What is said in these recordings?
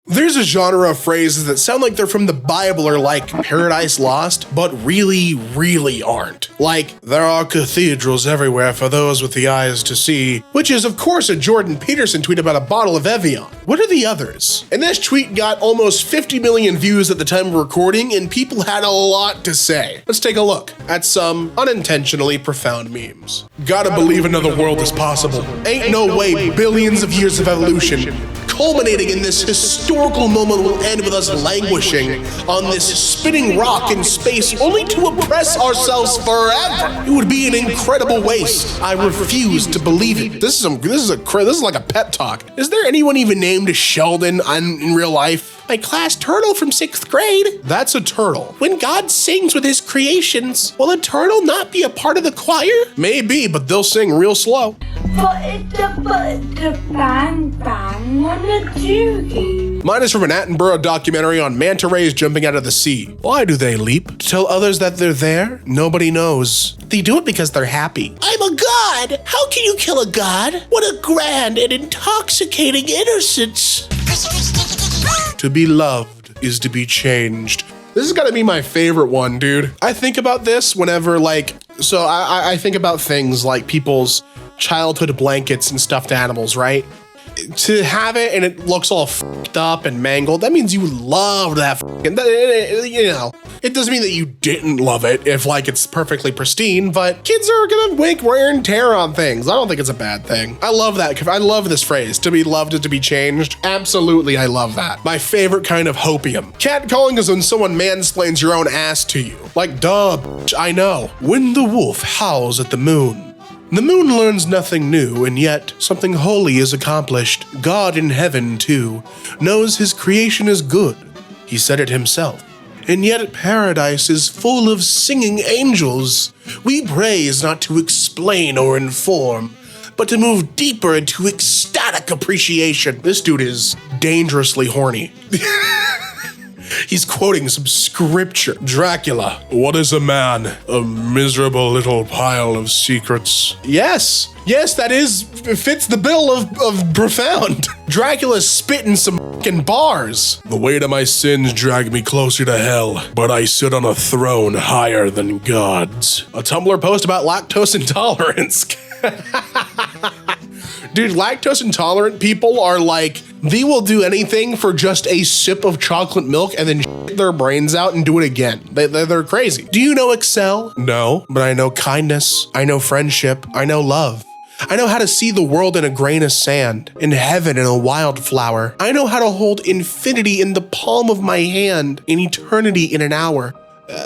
There's a genre of phrases that sound like they're from the Bible or like Paradise Lost, but really, really aren't. Like, there are cathedrals everywhere for those with the eyes to see, which is of course a Jordan Peterson tweet about a bottle of Evian. What are the others? And this tweet got almost 50 million views at the time of recording, and people had a lot to say. Let's take a look at some unintentionally profound memes. Gotta believe another world is possible. Ain't no way billions of years of evolution culminating in this historical moment will end with us languishing on this spinning rock in space only to oppress ourselves forever. It would be an incredible waste. I refuse to believe it. This is like a pep talk. Is there anyone even named Sheldon in real life? My class turtle from 6th grade. That's a turtle. When God sings with his creations, will a turtle not be a part of the choir? Maybe, but they'll sing real slow. Mine is from an Attenborough documentary on manta rays jumping out of the sea. Why do they leap? To tell others that they're there? Nobody knows. They do it because they're happy. I'm a god! How can you kill a god? What a grand and intoxicating innocence. To be loved is to be changed. This is gotta be my favorite one, dude. I think about this whenever I think about things like people's childhood blankets and stuffed animals, right? To have it and it looks all f***ed up and mangled, that means you loved that it doesn't mean that you didn't love it if it's perfectly pristine, but kids are gonna make wear and tear on things. I don't think it's a bad thing. I love that. I love this phrase, to be loved is to be changed. Absolutely, I love that. My favorite kind of hopium. Catcalling is when someone mansplains your own ass to you. Like, duh, bitch, I know. When the wolf howls at the moon. The moon learns nothing new, and yet something holy is accomplished. God in heaven, too, knows his creation is good. He said it himself. And yet paradise is full of singing angels. We praise not to explain or inform, but to move deeper into ecstatic appreciation. This dude is dangerously horny. He's quoting some scripture. Dracula, what is a man? A miserable little pile of secrets. Yes, that fits the bill of profound. Dracula's spitting some fucking bars. The weight of my sins drag me closer to hell, but I sit on a throne higher than gods. A Tumblr post about lactose intolerance. Dude, lactose intolerant people are like, they will do anything for just a sip of chocolate milk and then shit their brains out and do it again. They're crazy. Do you know Excel? No, but I know kindness. I know friendship. I know love. I know how to see the world in a grain of sand, in heaven in a wildflower. I know how to hold infinity in the palm of my hand, and eternity in an hour.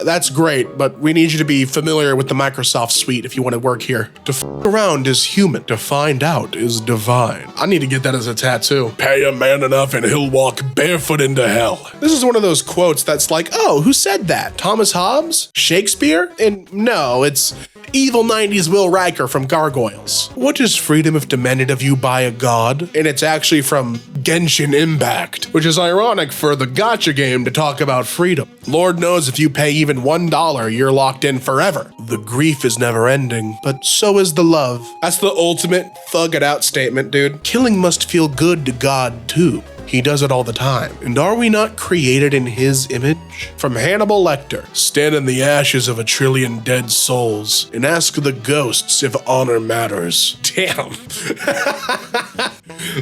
That's great, but we need you to be familiar with the Microsoft suite if you want to work here. To f around is human. To find out is divine. I need to get that as a tattoo. Pay a man enough and he'll walk barefoot into hell. This is one of those quotes that's like, oh, who said that? Thomas Hobbes? Shakespeare? And no, it's evil 90s Will Riker from Gargoyles. What is freedom if demanded of you by a god? And it's actually from Genshin Impact, which is ironic for the gacha game to talk about freedom. Lord knows if you pay even $1, you're locked in forever. The grief is never ending, but so is the love. That's the ultimate thug it out statement, dude. Killing must feel good to God too. He does it all the time. And are we not created in his image? From Hannibal Lecter, stand in the ashes of 1 trillion dead souls and ask the ghosts if honor matters. Damn.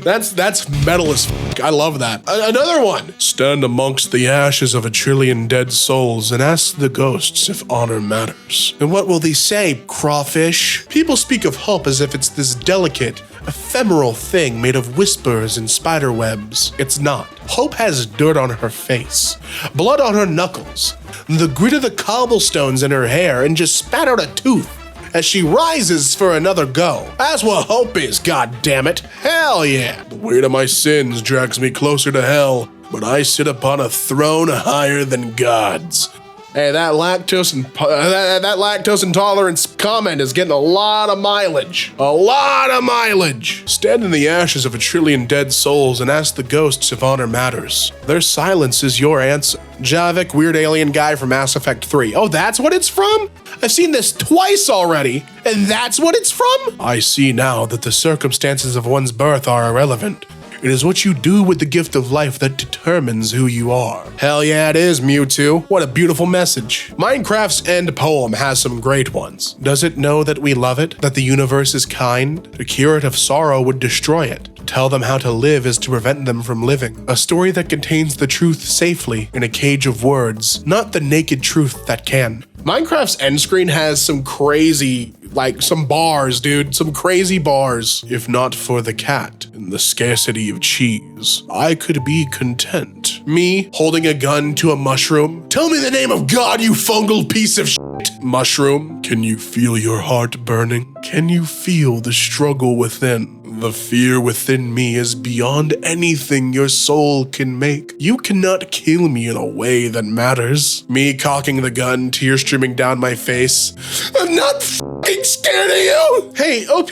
That's metal as f***. I love that. Another one. Stand amongst the ashes of 1 trillion dead souls and ask the ghosts if honor matters. And what will they say, crawfish? People speak of hope as if it's this delicate, ephemeral thing made of whispers and spider webs. It's not. Hope has dirt on her face, blood on her knuckles, the grit of the cobblestones in her hair, and just spat out a tooth as she rises for another go. That's what hope is, goddammit. Hell yeah. The weight of my sins drags me closer to hell, but I sit upon a throne higher than gods. Hey, that lactose intolerance comment is getting a lot of mileage. A lot of mileage. Stand in the ashes of 1 trillion dead souls and ask the ghosts if honor matters. Their silence is your answer. Javik, weird alien guy from Mass Effect 3. Oh, that's what it's from? I've seen this twice already, and that's what it's from? I see now that the circumstances of one's birth are irrelevant. It is what you do with the gift of life that determines who you are. Hell yeah, it is, Mewtwo. What a beautiful message. Minecraft's end poem has some great ones. Does it know that we love it? That the universe is kind? To cure it of sorrow would destroy it. To tell them how to live is to prevent them from living. A story that contains the truth safely in a cage of words, not the naked truth that can. Minecraft's end screen has some crazy, some bars, dude. Some crazy bars. If not for the cat and the scarcity of cheese, I could be content. Me holding a gun to a mushroom. Tell me the name of God, you fungal piece of shit. Mushroom, can you feel your heart burning? Can you feel the struggle within? The fear within me is beyond anything your soul can make. You cannot kill me in a way that matters. Me cocking the gun, tears streaming down my face. I'm not fucking scared of you! Hey, OP,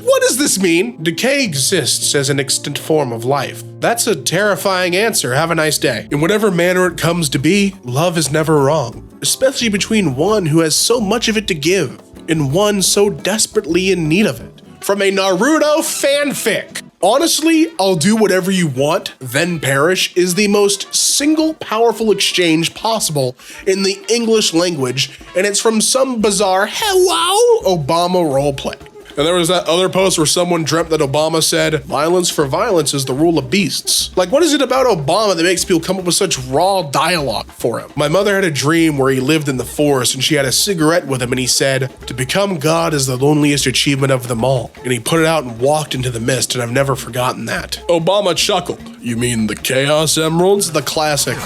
what does this mean? Decay exists as an extant form of life. That's a terrifying answer. Have a nice day. In whatever manner it comes to be, love is never wrong, especially between one who has so much of it to give and one so desperately in need of it. From a Naruto fanfic. Honestly, I'll do whatever you want, then perish is the most single powerful exchange possible in the English language, and it's from some bizarre hello Obama roleplay. And there was that other post where someone dreamt that Obama said, violence for violence is the rule of beasts. Like, what is it about Obama that makes people come up with such raw dialogue for him? My mother had a dream where he lived in the forest and she had a cigarette with him and he said, to become God is the loneliest achievement of them all. And he put it out and walked into the mist, and I've never forgotten that. Obama chuckled. You mean the Chaos Emeralds? The classic.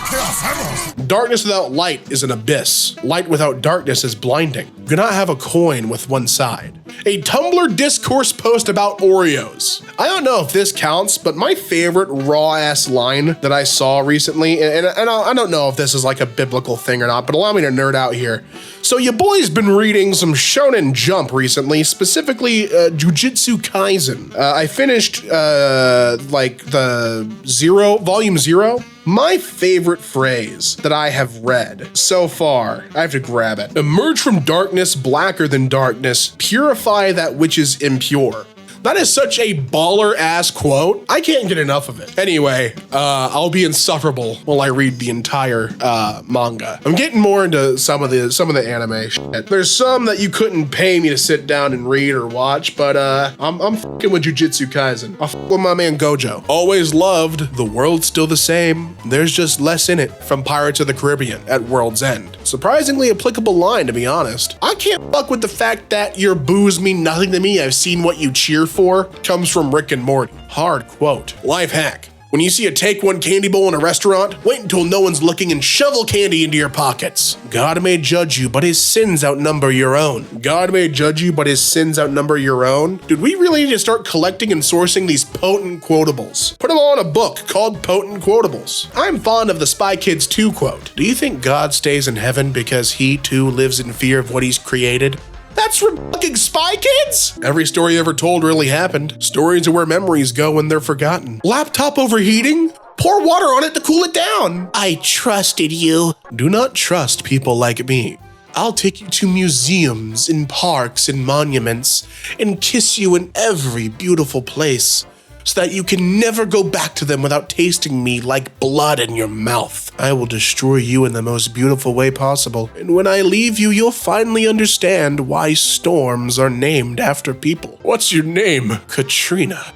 Darkness without light is an abyss. Light without darkness is blinding. You cannot have a coin with one side. A Tumblr discourse post about Oreos. I don't know if this counts, but my favorite raw-ass line that I saw recently, and I don't know if this is like a biblical thing or not, but allow me to nerd out here. So your boy's been reading some Shonen Jump recently, specifically Jujutsu Kaisen. I finished volume 0. My favorite phrase that I have read so far, I have to grab it. Emerge from darkness, blacker than darkness, purify that which is impure. That is such a baller-ass quote. I can't get enough of it. Anyway, I'll be insufferable while I read the entire manga. I'm getting more into some of the anime shit. There's some that you couldn't pay me to sit down and read or watch, but I'm fucking with Jujutsu Kaisen. I'll fuck with my man Gojo. Always loved The World's Still the Same. There's just less in it from Pirates of the Caribbean at World's End. Surprisingly applicable line, to be honest. I can't fuck with the fact that your boos mean nothing to me. I've seen what you cheer for. Comes from Rick and Morty. Hard quote. Life hack. When you see a take one candy bowl in a restaurant, wait until no one's looking and shovel candy into your pockets. God may judge you, but his sins outnumber your own. God may judge you, but his sins outnumber your own. Dude, we really need to start collecting and sourcing these potent quotables. Put them all in a book called Potent Quotables. I'm fond of the Spy Kids 2 quote. Do you think God stays in heaven because he too lives in fear of what he's created? That's from fucking Spy Kids? Every story ever told really happened. Stories are where memories go when they're forgotten. Laptop overheating? Pour water on it to cool it down. I trusted you. Do not trust people like me. I'll take you to museums and parks and monuments and kiss you in every beautiful place so that you can never go back to them without tasting me like blood in your mouth. I will destroy you in the most beautiful way possible. And when I leave you, you'll finally understand why storms are named after people. What's your name? Katrina.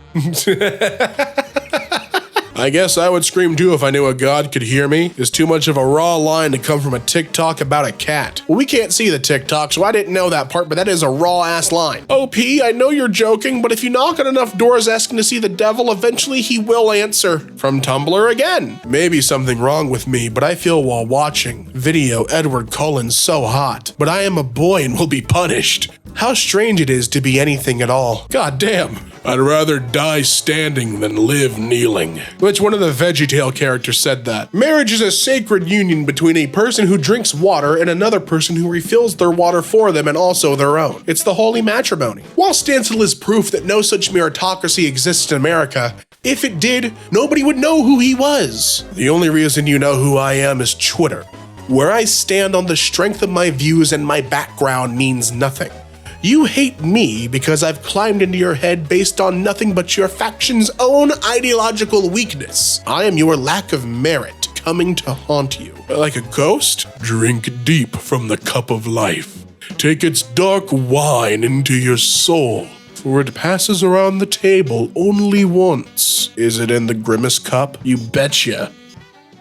I guess I would scream too if I knew a god could hear me. It's too much of a raw line to come from a TikTok about a cat. Well, we can't see the TikTok, so I didn't know that part, but that is a raw-ass line. OP, I know you're joking, but if you knock on enough doors asking to see the devil, eventually he will answer. From Tumblr again. Maybe something wrong with me, but I feel while watching video Edward Cullen's so hot. But I am a boy and will be punished. How strange it is to be anything at all. God damn. I'd rather die standing than live kneeling. Which one of the VeggieTale characters said that? Marriage is a sacred union between a person who drinks water and another person who refills their water for them and also their own. It's the holy matrimony. While Stancil is proof that no such meritocracy exists in America, if it did, nobody would know who he was. The only reason you know who I am is Twitter. Where I stand on the strength of my views and my background means nothing. You hate me because I've climbed into your head based on nothing but your faction's own ideological weakness. I am your lack of merit coming to haunt you. Like a ghost? Drink deep from the cup of life. Take its dark wine into your soul, for it passes around the table only once. Is it in the grimace cup? You betcha.